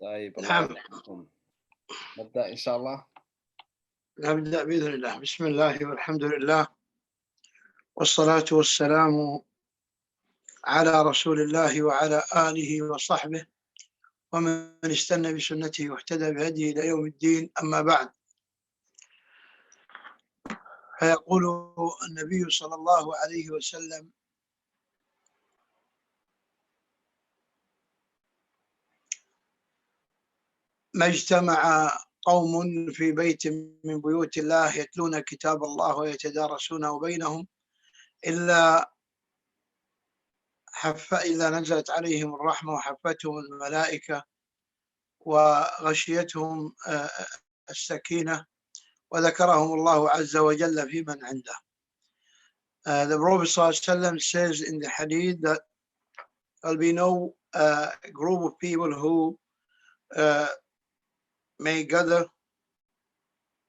طيب الله نعم. يحفظكم. نبدأ إن شاء الله. نبدأ بإذن الله. بسم الله والحمد لله والصلاة والسلام على رسول الله وعلى آله وصحبه ومن استنى بسنته واهتدى بهديه إلى يوم الدين. أما بعد، فيقول النبي صلى الله عليه وسلم: ما اجتمع قوم في بيت من بيوت الله يتلون كتاب الله ويتدارسونه بينهم إلا نزلت عليهم الرحمة وحفتهم الملائكة وغشيتهم السكينة وذكرهم الله عز وجل في من عنده. The Prophet ﷺ says in the hadith that there'll be no group of people who may gather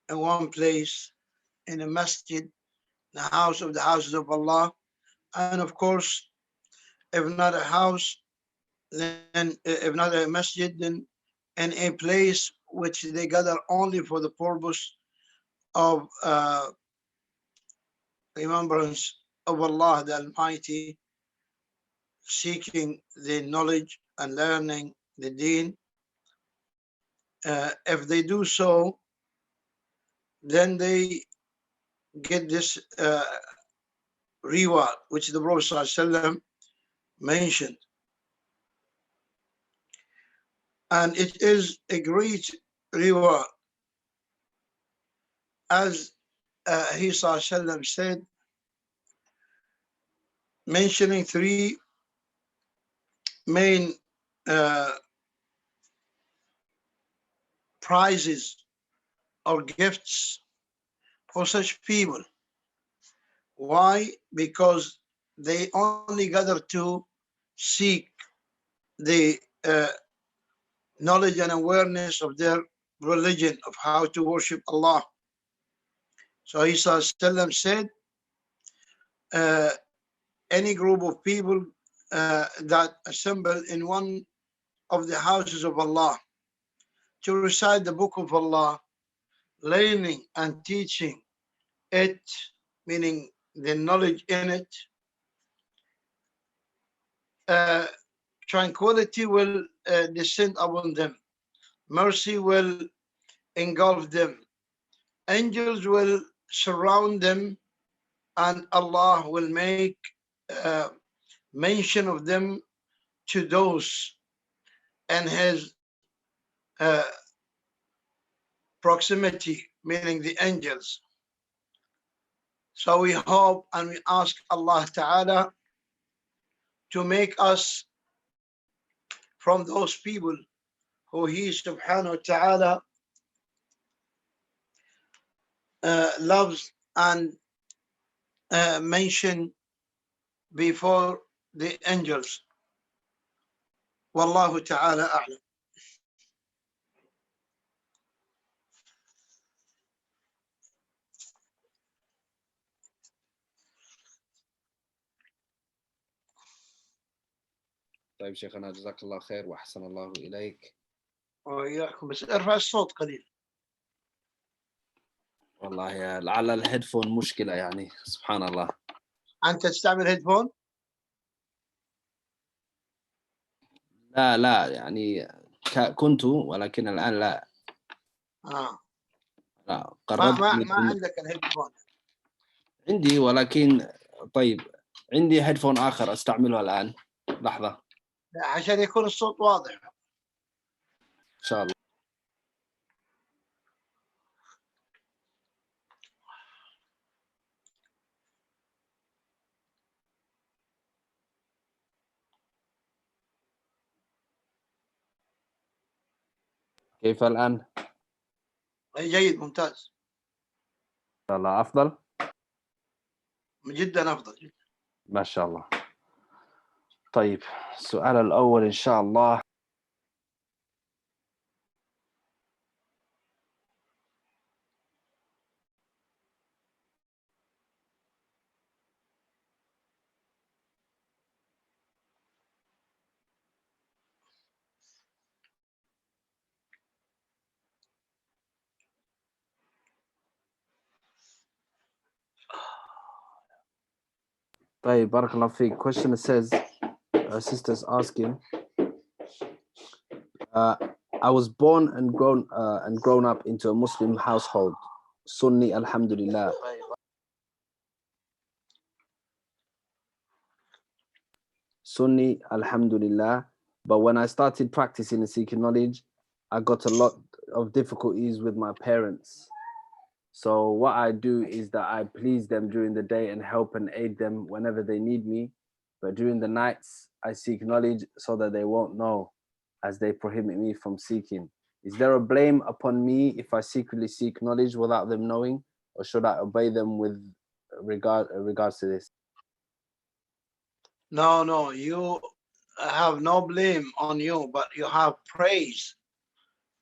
in one place in a masjid, the house of the houses of Allah, and of course, if not a house, then if not a masjid, then in a place which they gather only for the purpose of remembrance of Allah the Almighty, seeking the knowledge and learning the deen. If they do so, then they get this reward which the Prophet ﷺ mentioned. And it is a great reward. As he ﷺ said, mentioning three main prizes or gifts for such people. Why? Because they only gather to seek the knowledge and awareness of their religion, of how to worship Allah. So Isa said, any group of people that assemble in one of the houses of Allah to recite the book of Allah, learning and teaching it, meaning the knowledge in it, tranquility will descend upon them, mercy will engulf them, angels will surround them, and Allah will make mention of them to those and His proximity, meaning the angels. So we hope and we ask Allah Ta'ala to make us from those people who He Subhanahu wa Ta'ala loves and mention before the angels. Wallahu Ta'ala a'lam. طيب شيخنا جزاك الله خير وأحسن الله إليك. وإياكم، بس ارفع الصوت قليل. والله لعل الهيدفون مشكلة يعني، سبحان الله. أنت تستعمل هيدفون؟ لا يعني كنت، ولكن الآن لا. لا قررت ما عندك الهيدفون؟ عندي، ولكن طيب عندي هيدفون آخر أستعمله الآن. لحظة عشان يكون الصوت واضح إن شاء الله. كيف الآن؟ جيد، ممتاز. إن شاء الله أفضل؟ جدا أفضل جدا. ما شاء الله. طيب السؤال الأول إن شاء الله. طيب بارك الله فيك. Question says, sister's asking, I was born and grown up into a Muslim household. Sunni, alhamdulillah. Sunni, alhamdulillah. But when I started practicing and seeking knowledge, I got a lot of difficulties with my parents. So what I do is that I please them during the day and help and aid them whenever they need me. But during the nights, I seek knowledge so that they won't know, as they prohibit me from seeking. Is there a blame upon me if I secretly seek knowledge without them knowing, or should I obey them with regards to this? No, you have no blame on you, but you have praise.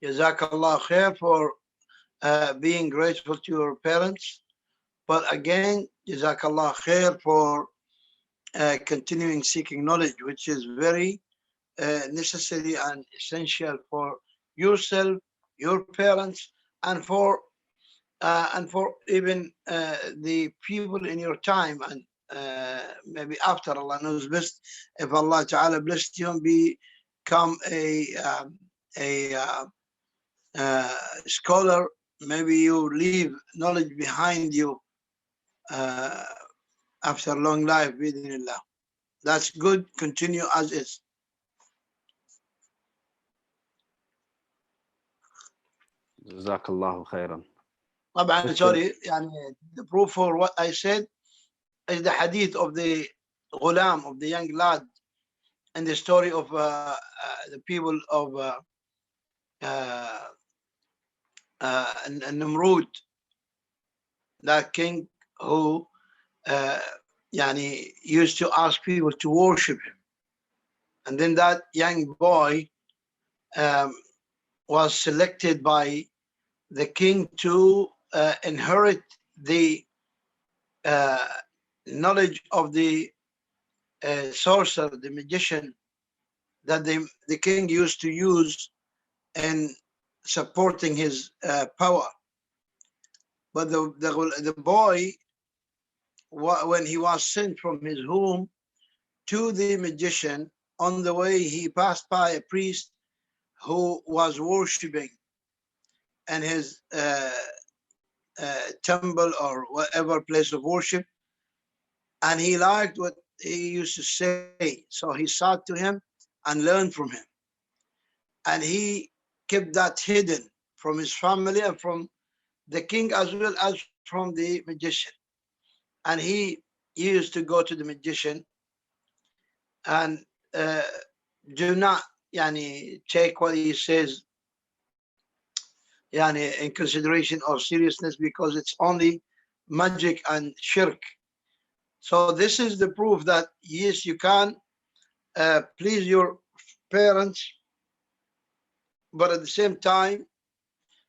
Jazakallah khair for being grateful to your parents. But again, Jazakallah khair for continuing seeking knowledge, which is very necessary and essential for yourself, your parents, and for even the people in your time, and maybe after, Allah knows best. If Allah Ta'ala blessed you and become a scholar, maybe you leave knowledge behind you after a long life, bidinillah. That's good. Continue as is. Jazakallahu khairan. طبعا sorry, يعني the proof for what I said is the hadith of the ghulam, of the young lad, and the story of the people of Nimrud, that king who يعني used to ask people to worship him. And then that young boy was selected by the king to inherit the knowledge of the sorcerer, the magician, that the king used to use in supporting his power. But the boy, when he was sent from his home to the magician, on the way he passed by a priest who was worshipping in his temple or whatever place of worship, and he liked what he used to say, so he sought to him and learned from him, and he kept that hidden from his family and from the king as well as from the magician. And he used to go to the magician and do not take what he says in consideration or seriousness, because it's only magic and shirk. So this is the proof that yes, you can please your parents, but at the same time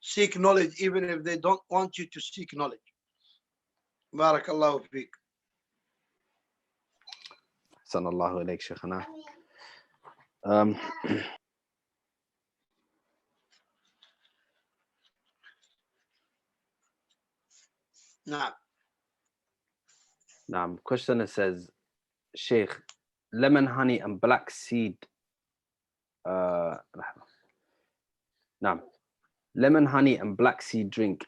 seek knowledge even if they don't want you to seek knowledge. Barakallahu feek. Sallallahu alayhi shaykhana. Now, questioner says, Shaykh, lemon, honey, and black seed. Now, lemon, honey, and black seed drink.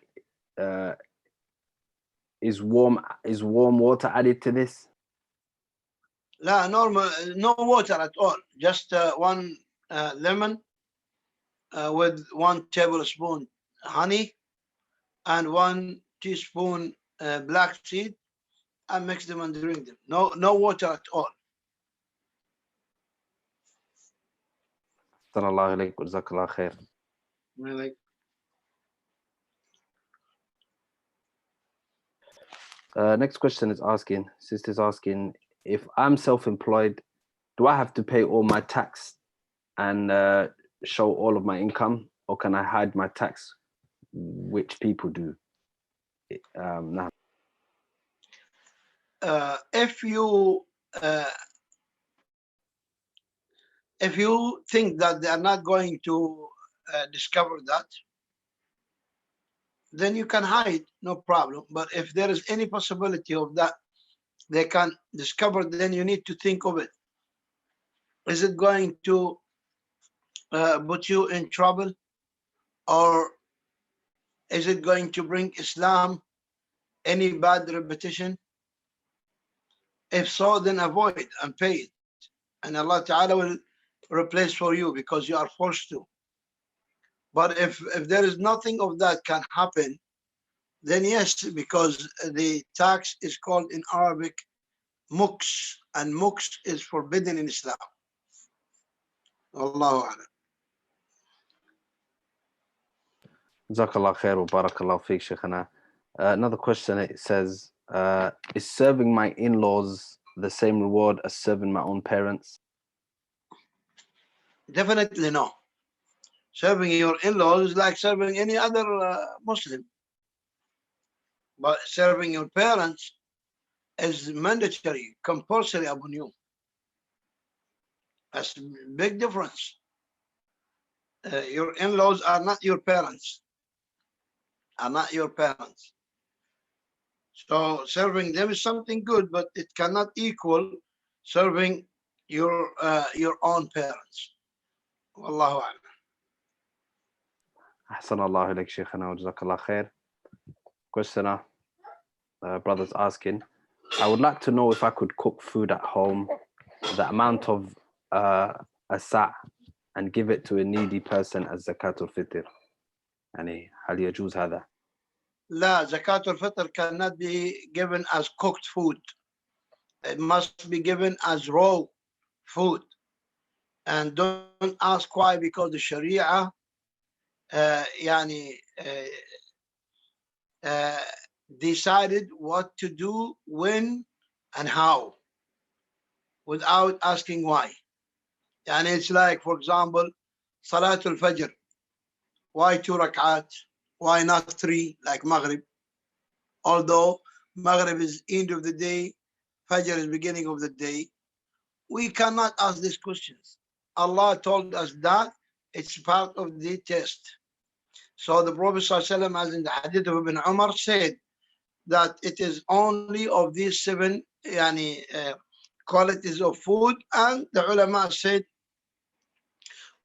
Is warm water added to this? La, normal, no water at all. Just one lemon with 1 tablespoon honey and 1 teaspoon black seed, and mix them and drink them. No water at all. Sallallahu alayhi wa jazakallah khair. Next question is asking, sister's asking, if I'm self-employed, do I have to pay all my tax and show all of my income, or can I hide my tax, which people do? Nah. If you think that they are not going to discover that, then you can hide, no problem. But if there is any possibility of that they can discover, then you need to think of it. Is it going to put you in trouble, or is it going to bring Islam any bad repetition? If so, then avoid and pay it, and Allah Ta'ala will replace for you because you are forced to. But if there is nothing of that can happen, then yes, because the tax is called in Arabic muks, and muks is forbidden in Islam. Allahu A'lam. Jazakallah khair wa barakallahu feek, Shaykhana. Another question, it says, is serving my in-laws the same reward as serving my own parents? Definitely no. Serving your in-laws is like serving any other Muslim. But serving your parents is mandatory, compulsory upon you. That's a big difference. Your in-laws are not your parents. Are not your parents. So serving them is something good, but it cannot equal serving your own parents. Wallahu a'lam. Ahsan Allah ilayk, Shaykhana, wa jazakallah khair. Questioner, brother's asking, I would like to know if I could cook food at home, the amount of a sa' and give it to a needy person as zakatul fitr. يعني هل يجوز هذا؟ La, zakatul fitr cannot be given as cooked food. It must be given as raw food. And don't ask why, because the Sharia decided what to do, when, and how, without asking why. And it's like, for example, Salatul Fajr. Why 2 rak'at? Why not 3 like Maghrib? Although Maghrib is end of the day, Fajr is beginning of the day, we cannot ask these questions. Allah told us that it's part of the test. So the Prophet ﷺ, as in the hadith of Ibn Umar, said that it is only of these 7 qualities of food, and the ulama said,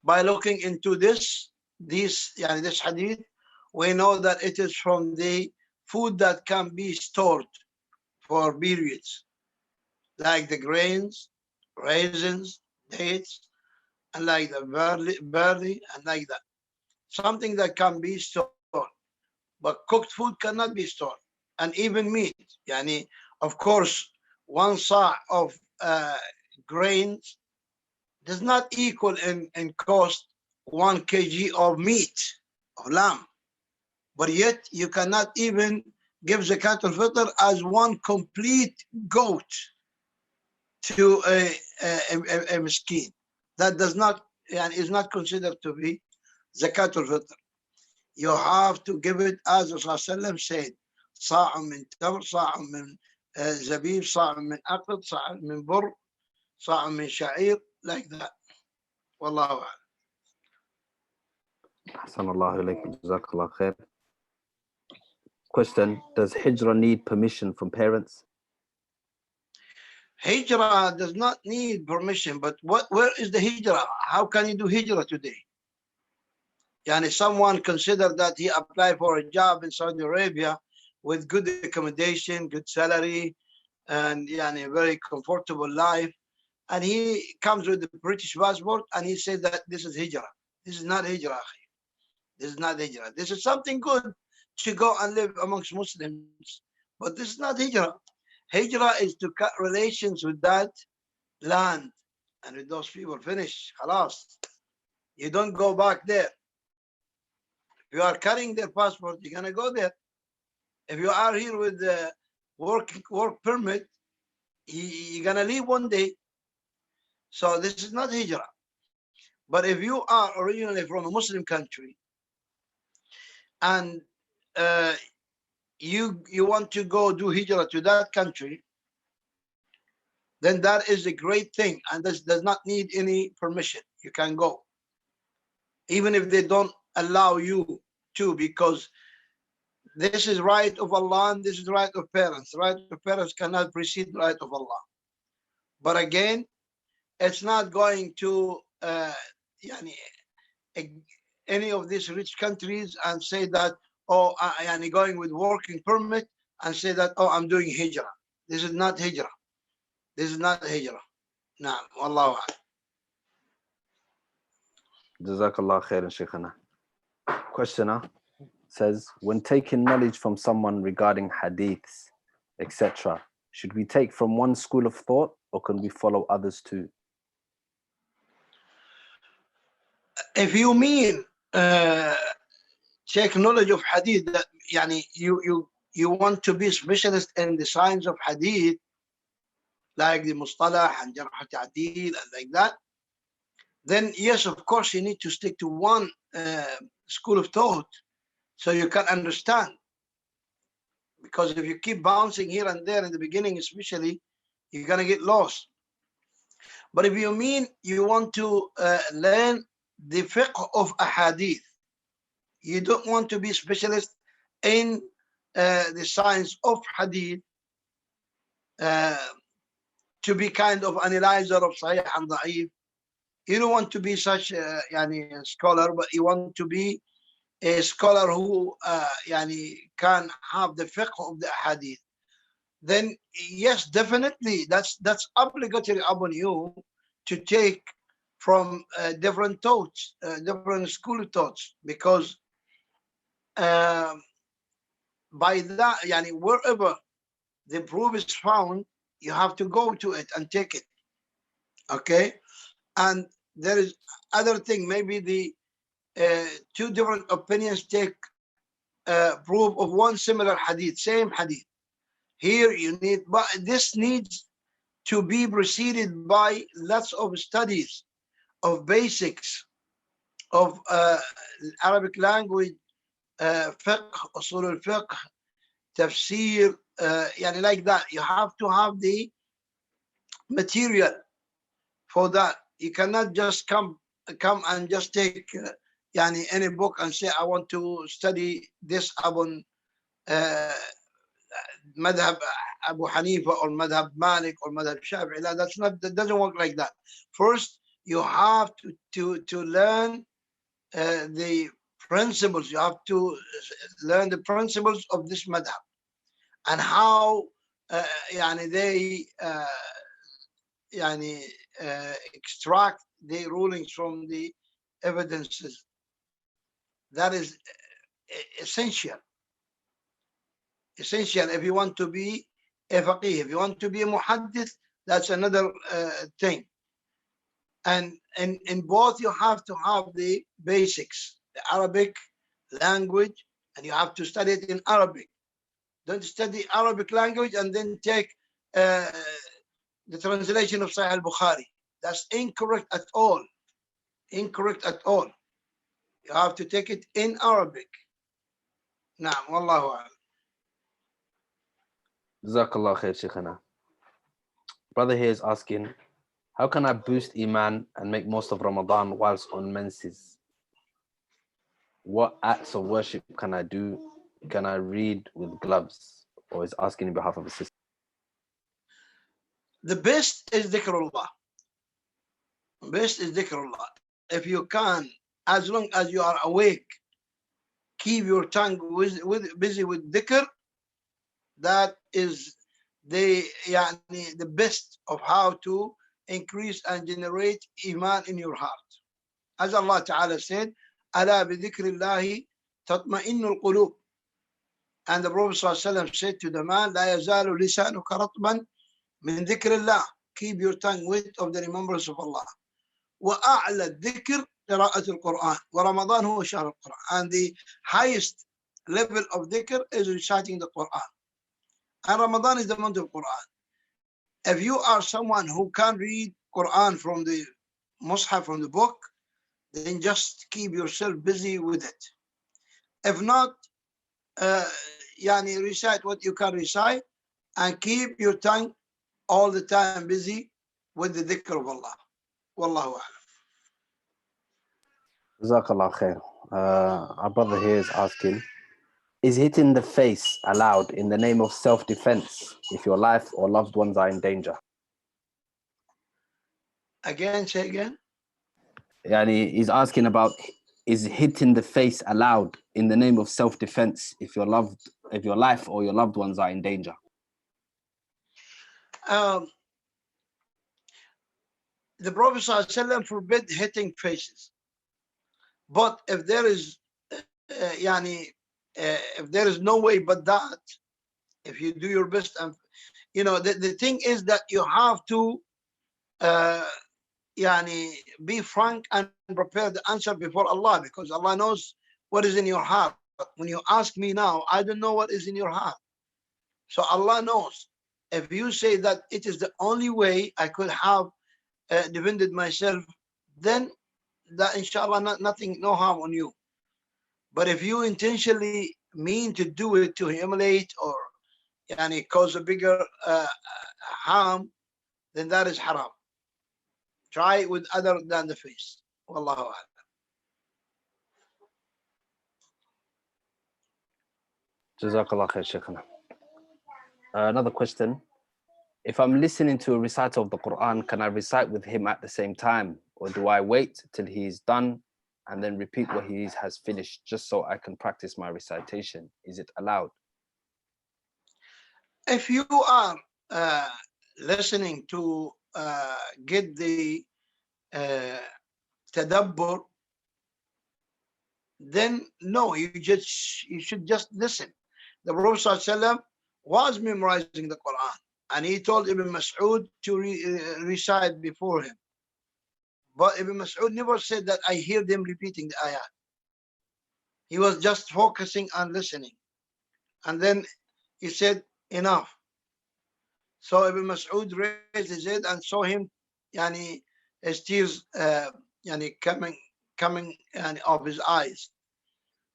by looking into this hadith, we know that it is from the food that can be stored for periods, like the grains, raisins, dates, and like the barley, and like that. Something that can be stored. But cooked food cannot be stored. And even meat. Of course, 1 sa' of grains does not equal in cost 1 kg of meat, of lamb. But yet you cannot even give zakat al-fitr as 1 complete goat to a miskin. That does not, is not considered to be zakat al-fitr. You have to give it as Rasulullah said, sa'am min tamr, sa'am min zabib, sa'am min aqid, sa'am min bur, sa'am min sha'ir, like that. Wallahu a'lam. Ahsan Allah ilayk, jazakallah khair. Question, does hijrah need permission from parents? Hijrah does not need permission, but where is the hijrah? How can you do hijrah today? Someone considered that he applied for a job in Saudi Arabia with good accommodation, good salary, and a very comfortable life, and he comes with the British passport and he says that this is hijrah. This is not hijrah. This is not hijrah. This is something good to go and live amongst Muslims, but this is not hijrah. Hijrah is to cut relations with that land and with those people. Finish. Khalas. You don't go back there. If you are carrying their passport, you're going to go there. If you are here with the work permit, you're going to leave one day. So this is not hijrah. But if you are originally from a Muslim country and you want to go do hijrah to that country, then that is a great thing, and this does not need any permission. You can go, even if they don't allow you to, because This is right of Allah and this is right of parents. Right of parents cannot precede right of Allah. But again, it's not going to yani, any of these rich countries and say that, oh, yani going with working permit and say that, oh, I'm doing hijrah. This is not hijrah. This is not hijrah. Naam, wallahu a'lam. Jazakallah khairan, Shaykhana. Questioner says, when taking knowledge from someone regarding hadiths, etc., should we take from one school of thought or can we follow others too? If you mean take knowledge of hadith, that yani you want to be specialist in the science of hadith, like the mustalah and jarh ta'deel and like that, then yes, of course, you need to stick to one school of thought so you can understand. Because if you keep bouncing here and there in the beginning, especially, you're going to get lost. But if you mean you want to learn the fiqh of ahadith, you don't want to be specialist in the science of hadith, to be kind of analyzer of sahih and da'if. You don't want to be such a scholar, but you want to be a scholar who can have the fiqh of the hadith. Then yes, definitely that's obligatory upon you to take from different thoughts, different school of thoughts, because by that, wherever the proof is found, you have to go to it and take it. Okay, and there is other thing. Maybe the two different opinions take proof of one similar hadith, same hadith. Here you need, but this needs to be preceded by lots of studies of basics of Arabic language, fiqh, usul al-fiqh, tafsir, like that. You have to have the material for that. You cannot just come and just take any book and say, I want to study this upon madhab Abu Hanifa or madhab Malik or madhab Shafi'i. That doesn't work like that. First, you have to learn the principles. You have to learn the principles of this madhab and how they extract the rulings from the evidences. That is essential. Essential if you want to be a faqih. If you want to be a muhaddith, that's another thing. And in both, you have to have the basics, the Arabic language, and you have to study it in Arabic. Don't study Arabic language and then take the translation of Sahih al-Bukhari. That's incorrect at all. Incorrect at all. You have to take it in Arabic. Naam, wallahu a'lam. Jazakallah khair, Shaykhana. Brother here is asking, how can I boost Iman and make most of Ramadan whilst on menses? What acts of worship can I do? Can I read with gloves? Or is asking on behalf of a sister? The best is dhikrullah. Best is dhikrullah. If you can, as long as you are awake, keep your tongue busy with dhikr. That is the best of how to increase and generate iman in your heart. As Allah Ta'ala said, Ala bi dhikrillahi tatma'innu al-qulub. And the Prophet ﷺ said to the man, La yazalu lisanuka ratban min dhikrillah. Keep your tongue wet of the remembrance of Allah. Wa a'la dhikr qira'at al-Quran. Wa Ramadan huwa shahr al-Quran. And the highest level of dhikr is reciting the Quran. And Ramadan is the month of Quran. If you are someone who can read Quran from the Mus'haf, from the book, then just keep yourself busy with it. If not, recite what you can recite and keep your tongue all the time busy with the dhikr of Allah. Wallahu a'lam. Jazakallah khair. Our brother here is asking, Is hitting the face allowed in the name of self-defense if your life or loved ones are in danger? Again, say again. Yani he's asking about, is hitting the face allowed in the name of self-defense if your life or your loved ones are in danger? The Prophet ﷺ forbid hitting faces. But if there is, if there is no way but that, if you do your best, and the thing is that you have to, be frank and prepare the answer before Allah, because Allah knows what is in your heart. When you ask me now, I don't know what is in your heart. So Allah knows. If you say that it is the only way I could have defended myself, then that inshallah nothing, no harm on you. But if you intentionally mean to do it to humiliate or cause a bigger harm, then that is haram. Try it with other than the face. Wallahu a'lam. Jazakallah khair, Shaykhana. Another question. If I'm listening to a recital of the Quran, can I recite with him at the same time? Or do I wait till he's done and then repeat what he has finished just so I can practice my recitation? Is it allowed? If you are listening to get the tadabbur, then no, you should just listen. The Prophet ﷺ was memorizing the Quran, and he told Ibn Mas'ud to recite before him. But Ibn Mas'ud never said that I hear them repeating the ayat. He was just focusing on listening. And then he said, enough. So Ibn Mas'ud raised his head and saw him, his tears coming off his eyes.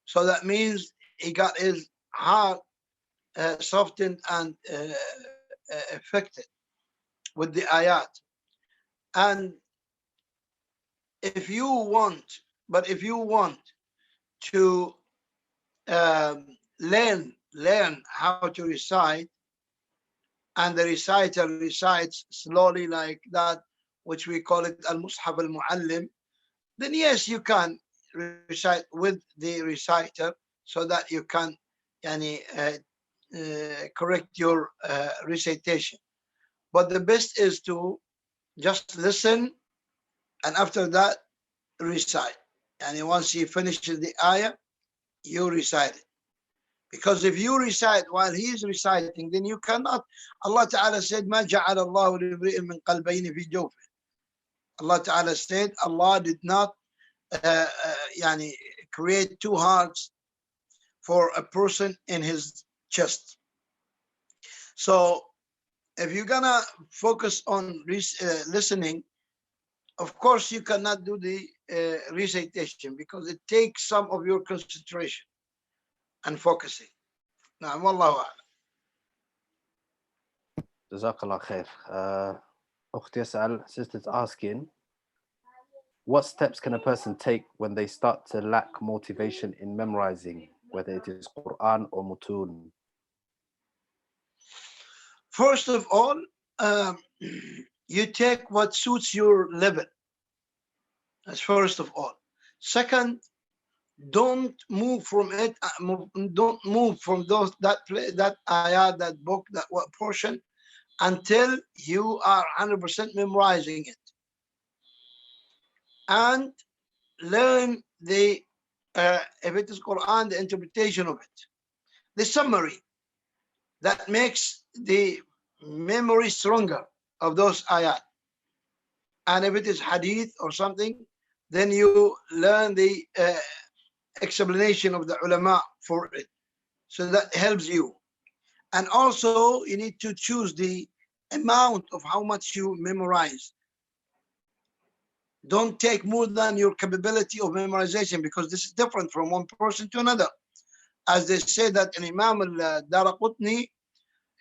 So that means he got his heart softened and affected with the ayat. And if you want to learn how to recite, and the reciter recites slowly like that, which we call it al-Mushaf al-Muallim, then yes, you can recite with the reciter so that you can correct your recitation. But the best is to just listen, and after that recite. And once he finishes the ayah, you recite it. Because if you recite while he is reciting, then you cannot. Allah Ta'ala said, مَا جَعَلَ اللَّهُ لِامْرِئٍ مِّن قَلْبَيْنِ فِي جَوْفِهِ. Allah Ta'ala said, Allah did not create two hearts for a person in his chest. So if you're gonna focus on listening, of course you cannot do the recitation because it takes some of your concentration and focusing. Na'am, wallahu a'lam. Jazakallah khair. Ukhti As'al, sister's asking, what steps can a person take when they start to lack motivation in memorizing, whether it is Quran or Mutun? First of all, you take what suits your level. That's first of all. Second, don't move from it. Don't move from that ayat, that book, that portion, until you are 100% memorizing it. And learn the if it is Quran, the interpretation of it, the summary that makes the memory stronger of those ayat. And if it is hadith or something, then you learn the explanation of the ulama for it. So that helps you. And also you need to choose the amount of how much you memorize. Don't take more than your capability of memorization, because this is different from one person to another. As they say that an Imam al-Daraqutni,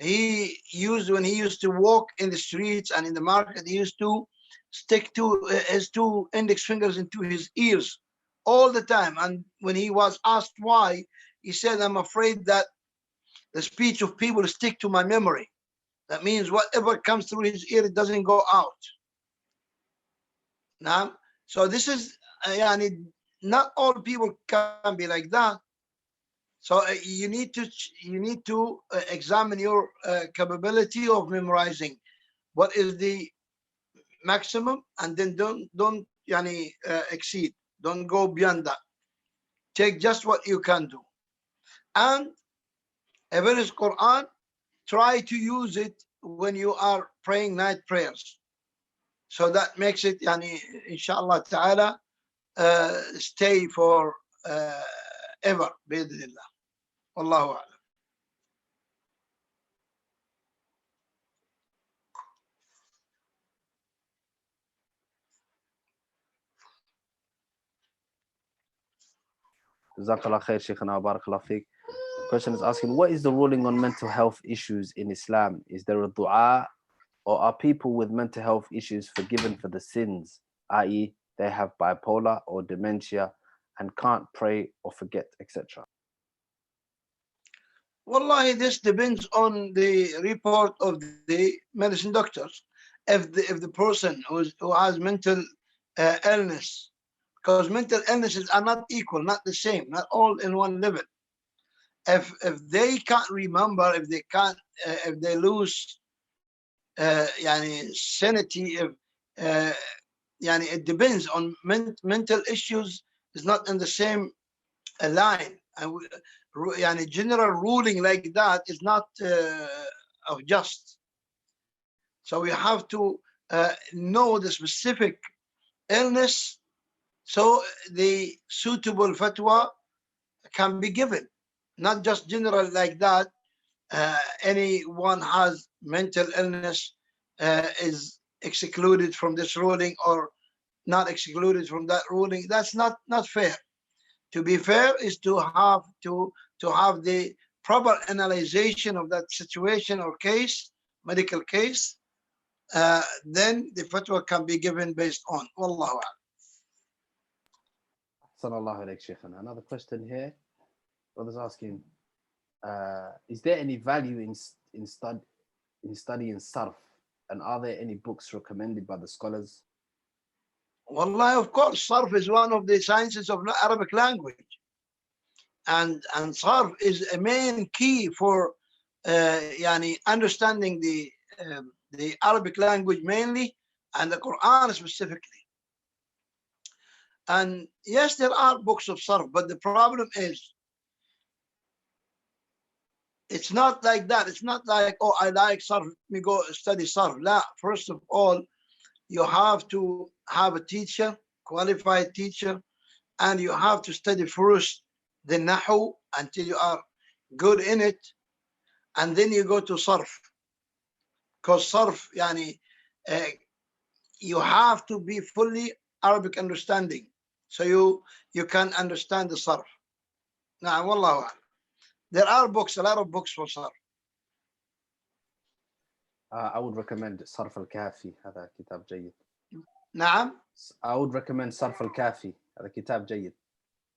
when he used to walk in the streets and in the market, he used to stick his two index fingers into his ears all the time. And when he was asked why, He said, I'm afraid that the speech of people stick to my memory. That means whatever comes through his ear, it doesn't go out. Now, so this is, not all people can be like that. So you need to examine your capability of memorizing. What is the maximum, and then don't exceed. Don't go beyond that. Take just what you can do. And if it is Quran, try to use it when you are praying night prayers. So that makes it, inshallah ta'ala, stay for ever, bi'idhnillah. Wallahu a'lam. Jazakallah khair, Shaykhana, barakallah feek. Question is asking, what is the ruling on mental health issues in Islam? Is there a dua, or are people with mental health issues forgiven for the sins, i.e., they have bipolar or dementia and can't pray or forget, etc.? Wallahi, this depends on the report of the medicine doctors. If the person who has mental illness, because mental illnesses are not equal, not the same, not all in one level. If they can't remember, if they can't, if they lose, sanity, if it depends on mental issues is not in the same line. And general ruling like that is not of just. So we have to know the specific illness, so the suitable fatwa can be given, not just general like that. Anyone has mental illness is excluded from this ruling or not excluded from that ruling. That's not fair. To be fair is to have the proper analyzation of that situation or case, medical case. Then the fatwa can be given based on. Wallahu a'lam. Sallallahu alayhi Shaykhana. Another question here. Brother's asking, is there any value in studying sarf, and are there any books recommended by the scholars? Wallahi, of course, sarf is one of the sciences of Arabic language, and sarf is a main key for understanding the Arabic language mainly, and the Quran specifically. And yes, there are books of sarf, but the problem is, it's not like that. It's not like, oh, I like sarf, let me go study sarf. La, first of all, you have to have a teacher, qualified teacher, and you have to study first the nahu until you are good in it, and then you go to sarf. Because sarf, you have to be fully Arabic understanding, so you can understand the sarf. Now, wallahu a'lam. There are books, a lot of books for sarf. I would recommend صرف الكافي. هذا كتاب جيد. نعم. I would recommend صرف الكافي. هذا كتاب جيد.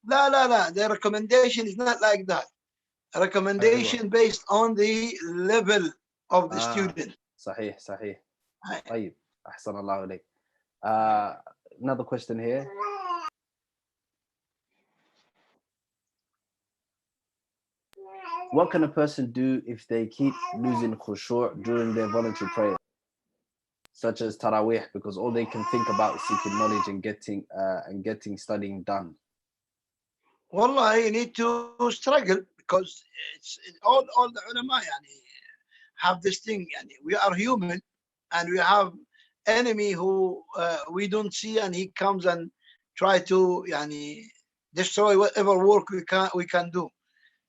لا. The recommendation is not like that. A recommendation based on the level of the student. صحيح. طيب. أحسن الله عليك. Another question here. What can a person do if they keep losing khushu' during their voluntary prayer, such as Taraweeh, because all they can think about is seeking knowledge and getting studying done? Wallah, you need to struggle, because it's all the ulama have this thing. We are human, and we have enemy who we don't see, and he comes and try to destroy whatever work we can do.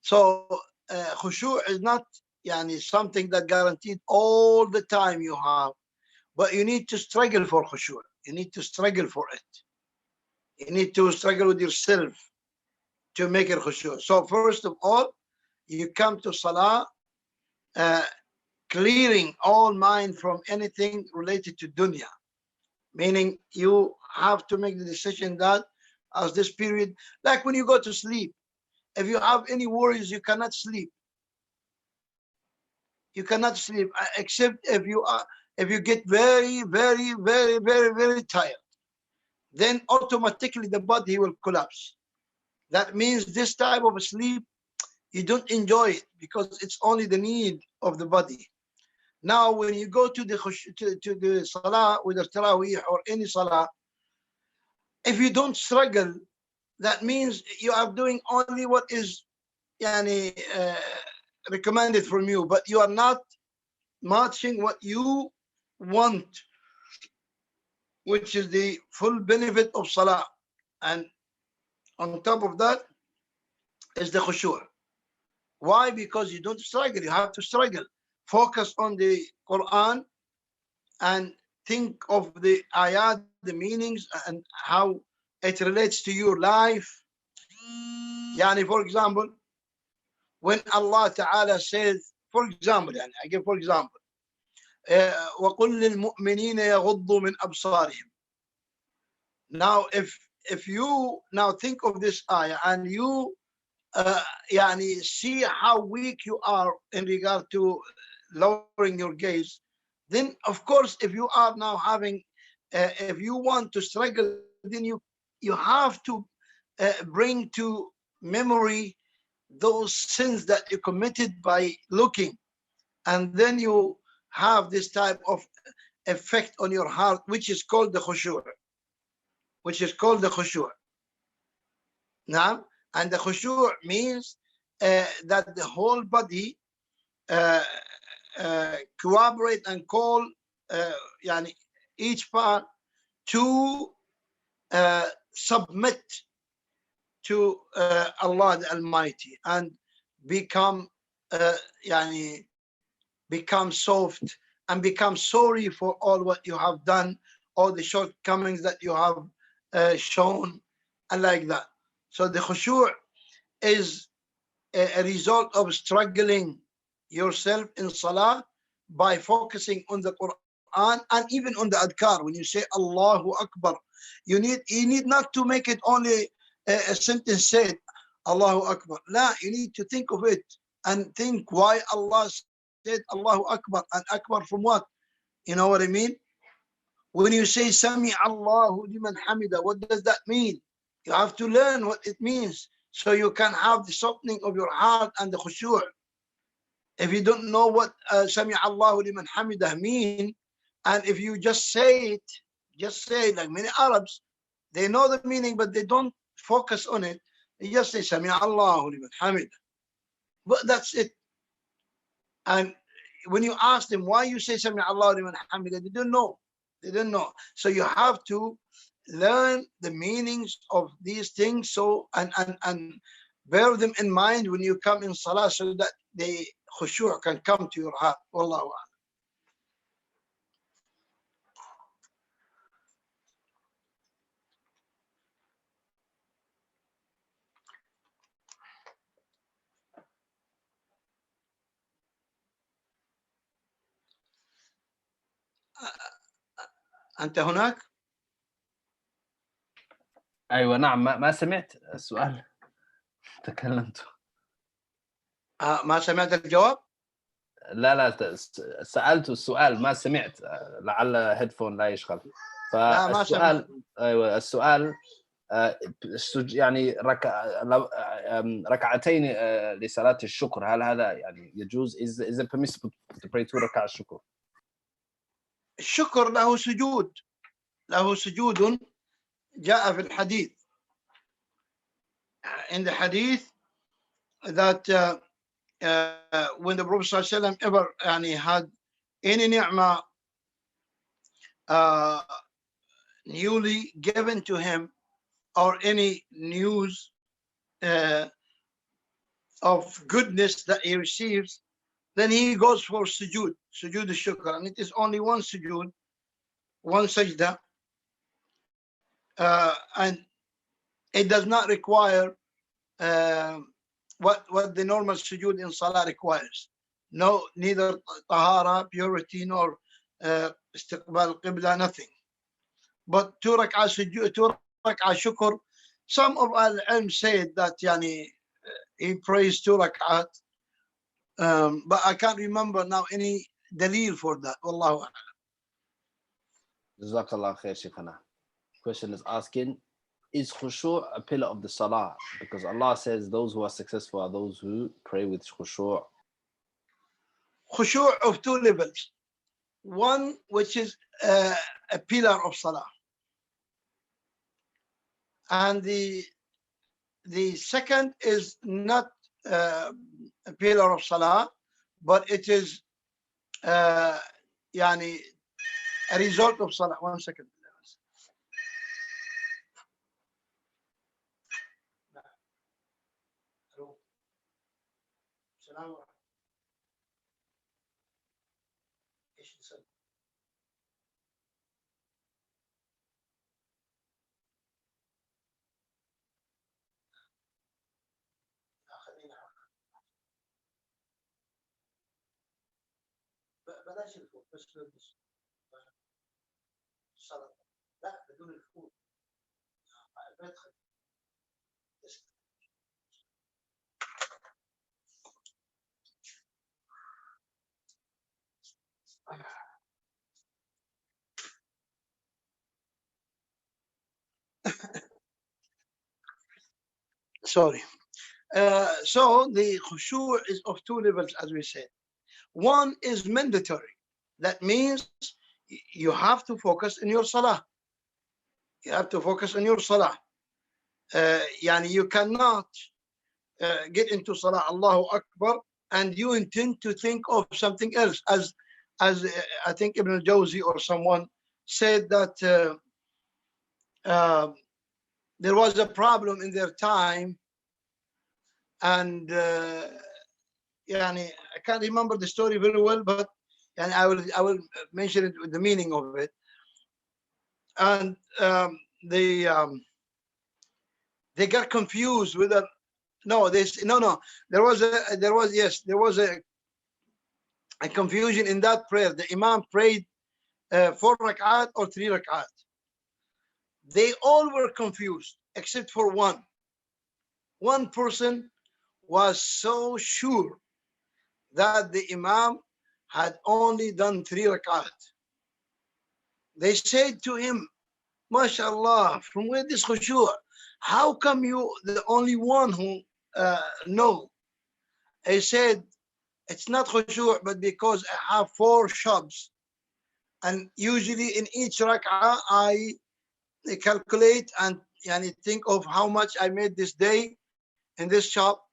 So khushu' is not something that guaranteed all the time you have, but you need to struggle for khushu'. You need to struggle for it. You need to struggle with yourself to make it khushu'. So first of all, you come to salah clearing all mind from anything related to dunya, meaning you have to make the decision that as this period, like when you go to sleep, if you have any worries, you cannot sleep. You cannot sleep except if you get very, very, very, very, very tired. Then automatically the body will collapse. That means this type of sleep, you don't enjoy it because it's only the need of the body. Now, when you go to the salah with the tarawih or any salah, if you don't struggle, that means you are doing only what is yani, recommended from you, but you are not matching what you want, which is the full benefit of salah. And on top of that is the khushu'. Why? Because you don't struggle. You have to struggle. Focus on the Quran and think of the ayat, the meanings, and how it relates to your life. Yani, for example, when Allah Ta'ala says, for example, yani, I give for example, وَقُلْ لِلْمُؤْمِنِينَ يَغُضُّوا مِنْ أَبْصَارِهِمْ. Now, if you now think of this ayah and you yani see how weak you are in regard to lowering your gaze, then of course if you are now having if you want to struggle, then you have to bring to memory those sins that you committed by looking, and then you have this type of effect on your heart, which is called the khushu', which is called the khushu'. Now, and the khushu' means that the whole body cooperate and call yani each part to submit to Allah the Almighty and become yani become soft and become sorry for all what you have done, all the shortcomings that you have shown, and like that. So the khushu' is a result of struggling yourself in salah by focusing on the Quran and even on the adhkar. When you say Allahu Akbar, you need not to make it only a sentence said Allahu Akbar. No, you need to think of it and think why Allah said Allahu Akbar, and Akbar from what? You know what I mean? When you say Sami Allahu liman hamida, what does that mean? You have to learn what it means so you can have the softening of your heart and the khushu'. If you don't know what Sami Allahu liman hamidah mean, and if you just say it like many Arabs, they know the meaning but they don't focus on it. They just say Sami Allahu liman hamidah, but that's it. And when you ask them why you say Sami Allahu liman hamidah, they don't know. They don't know. So you have to learn the meanings of these things, so and bear them in mind when you come in salah, so that the khushu' can come to your heart. Wallahu a'lam. أنت هناك؟ ايوه نعم، ما سمعت السؤال. تكلمت. ما سمعت الجواب؟ لا سألت السؤال ما سمعت، لعل هيدفون لا يشغل. فالسؤال ايوه السؤال يعني ركعتين لصلاة الشكر، هل هذا يعني يجوز؟ is it permissible to pray 2 ركع الشكر؟ الشكر له سجود، له سجود جاء في الحديث. In the hadith that when the Prophet ﷺ ever had any ni'mah newly given to him, or any news of goodness that he receives, then he goes for sujood al-shukr, and it is only one sujood, one sajda, and it does not require what the normal sujood in salah requires. No, neither tahara, purity, nor istiqbal qibla, nothing. But 2 rak'ah sujood, 2 rak'ah shukr, some of al-ilm said that he prays 2 rak'at. But I can't remember now any dalil for that. Wallahu a'lam. Jazakallah khair, Shaykhana. Question is asking, is khushu' a pillar of the salah? Because Allah says those who are successful are those who pray with khushu'. Khushu' of 2 levels. One, which is a pillar of salah. And the second is not a pillar of salah, but it is yani a result of salah. 1 second. بلاش الفول بس السلطه لا بدون الفول بدخل sorry. So the khushu' is of 2 levels, as we said. One is mandatory. That means you have to focus in your salah. You have to focus on your salah. Yani you cannot get into salah, Allahu Akbar, and you intend to think of something else. As I think Ibn al-Jawzi or someone said that there was a problem in their time, and yani I can't remember the story very well, but and I will mention it with the meaning of it. And they got confused with a no. There was a confusion in that prayer. The Imam prayed 4 rak'at or 3 rak'at. They all were confused except for one. One person was so sure that the Imam had only done 3 rak'at. They said to him, MashaAllah, from where this khushu'? How come you the only one who know? He said, it's not khushu', but because I have 4 shops. And usually in each rak'ah, I calculate and think of how much I made this day in this shop,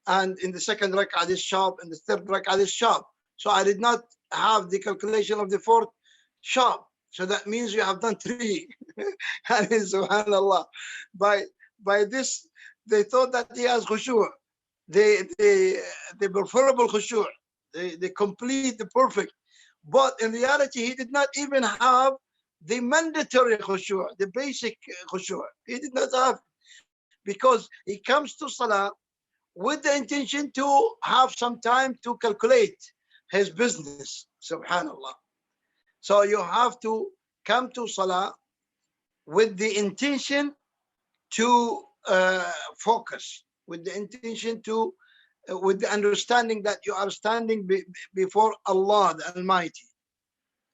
and in the second rak'ah this shop, and the third rak'ah this shop. So I did not have the calculation of the 4th shop. So that means you have done 3. And subhanallah, by this they thought that he has khushu', the preferable khushu', the complete, the perfect. But in reality, he did not even have the mandatory khushu', the basic khushu'. He did not have, because he comes to salah with the intention to have some time to calculate his business. Subhanallah. So you have to come to salah with the intention to focus, with the intention to with the understanding that you are standing before Allah the Almighty.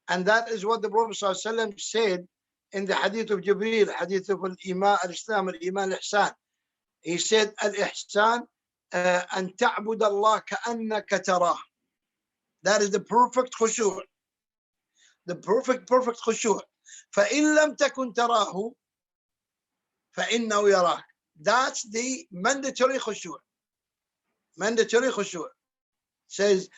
And that is what the Prophet ﷺ said in the hadith of Jibreel, hadith of al-Iman, al-Islam, al-Iman, al-Ihsan. He said, al-Ihsan, أن تعبد الله كأنك تراه. That is the perfect khushu'. The perfect khushu'. فإن لم تكن تراه فإنه يراك. That's the mandatory khushu'. Mandatory khushu' says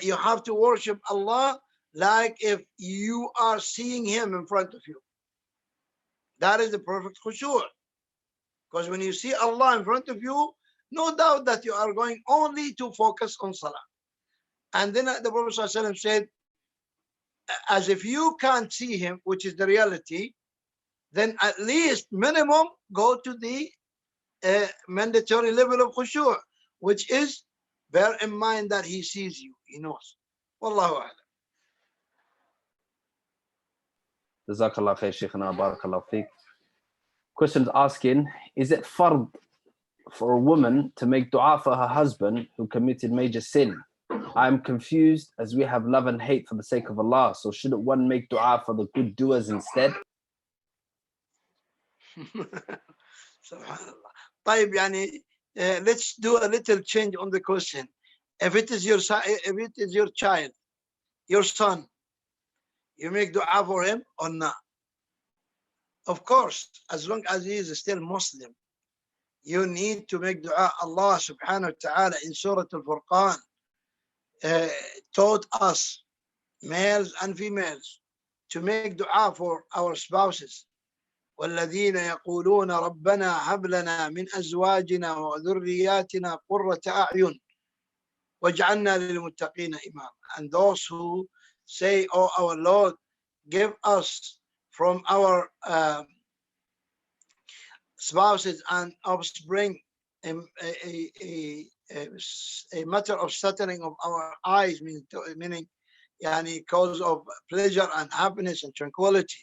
you have to worship Allah like if you are seeing him in front of you. That is the perfect khushu'. Because when you see Allah in front of you, no doubt that you are going only to focus on salah. And then the Prophet ﷺ said, as if you can't see him, which is the reality, then at least minimum go to the mandatory level of khushu', which is bear in mind that he sees you, he knows. Wallahu a'lam. Jazakallah khair, Shaykhana, barakallah feek. Questions asking, is it fard for a woman to make dua for her husband who committed major sin. I am confused as we have love and hate for the sake of Allah. So shouldn't one make dua for the good doers instead? Subhanallah. طيب يعني let's do a little change on the question. If it is your child, your son, you make dua for him or not? Of course, as long as he is still Muslim, you need to make dua. Allah subhanahu wa ta'ala in Surah Al-Furqan taught us, males and females, to make dua for our spouses. والذين يقولون ربنا هب لنا من أزواجنا وذرياتنا قرة أعين واجعلنا للمتقين إماما. And those who say, oh our Lord, give us from our spouses and offspring a matter of settling of our eyes, meaning yani cause of pleasure and happiness and tranquility,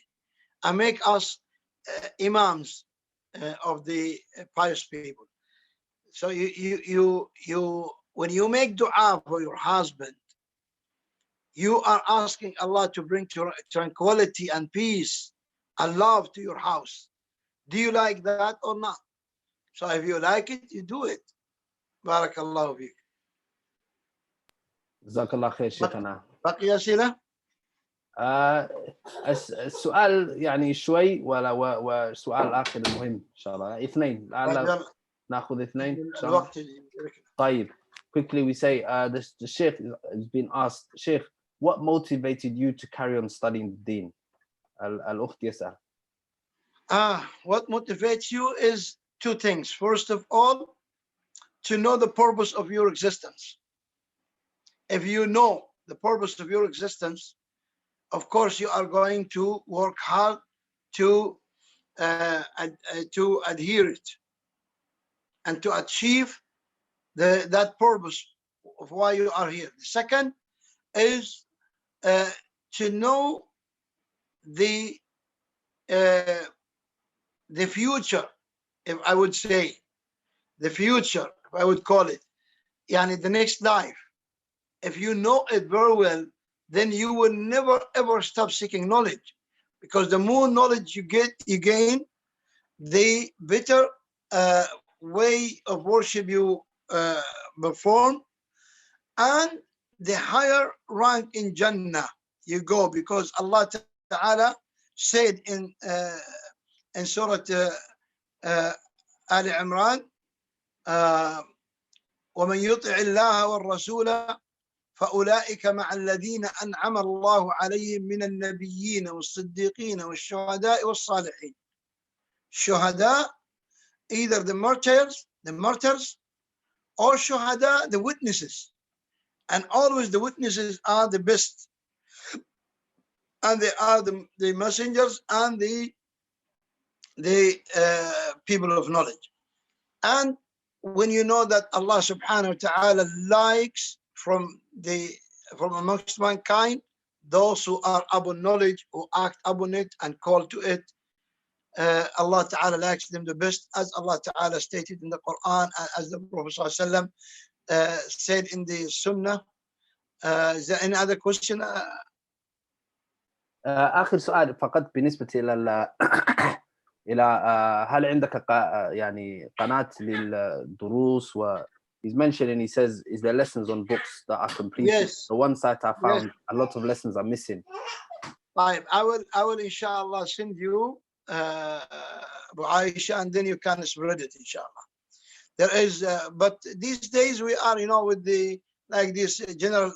and make us imams of the pious people. So you when you make dua for your husband, you are asking Allah to bring tranquility and peace and love to your house. Do you like that or not? So if you like it, you do it. Barakallahu fiik. جزاك الله خير شيخنا. بقي أسئلة؟ السؤال يعني شوي وسؤال آخر المهم إن شاء الله اثنين لعل نأخذ اثنين إن شاء الله. طيب, quickly we say the Shaykh has been asked, Shaykh, what motivated you to carry on studying the deen? الأخت يسأل. What motivates you is two things. First of all, to know the purpose of your existence. If you know the purpose of your existence, of course you are going to work hard to adhere it and to achieve that purpose of why you are here. The second is to know the future, if I would say, the future, if I would call it, yani the next life. If you know it very well, then you will never ever stop seeking knowledge, because the more knowledge you gain, the better way of worship you perform, and the higher rank in Jannah you go, because Allah Ta'ala said in Surah Ali Imran, وَمَنْ يُطِعِ اللَّهَ وَالرَّسُولَ فأولئك مع الذين أنعم الله عليهم من النبيين والصديقين والشهداء والصالحين. Shuhada, either the martyrs or shuhada, the witnesses, and always the witnesses are the best, and they are the messengers and the people of knowledge. And when you know that Allah subhanahu wa ta'ala likes from amongst mankind those who are upon knowledge, who act upon it and call to it, Allah Ta'ala likes them the best, as Allah Ta'ala stated in the Quran, as the Prophet ﷺ said in the Sunnah. Is there any other question? آخر سؤال فقط بالنسبة إلى هل عندك يعني قناة للدروس و he's mentioning, he says, is there lessons on books that are complete? Yes. The one site I found, a lot of lessons are missing. I will inshallah send you Abu Aisha, and then you can spread it inshallah. There is, but these days we are, with the like this general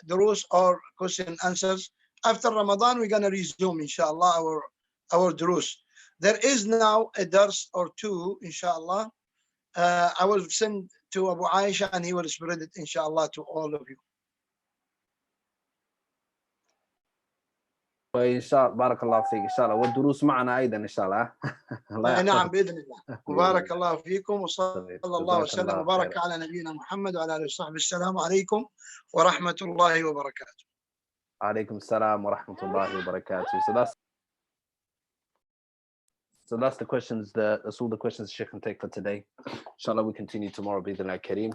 durus or question and answers. After Ramadan, we're gonna resume inshallah our durus. There is now a dars or two inshallah. I will send to Abu Aisha and he will spread it inshallah to all of you. وإن شاء الله بارك الله فيك إن شاء الله والدروس معنا أيضا إن شاء الله. نعم بإذن الله. وبارك الله فيكم وصلى الله وسلم وبارك على نبينا محمد وعلى آله وصحبه. السلام عليكم ورحمة الله وبركاته. عليكم السلام ورحمة الله وبركاته. So that's So that's the questions. That's all the questions Sheikh can take for today. Inshallah, we continue tomorrow, bidillah kareem,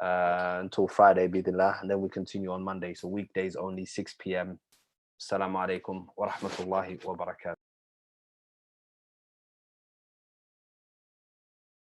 until Friday, bidillah, and then we continue on Monday. So weekdays only, 6 p.m. Assalamu alaikum wa rahmatullahi wa barakatuh.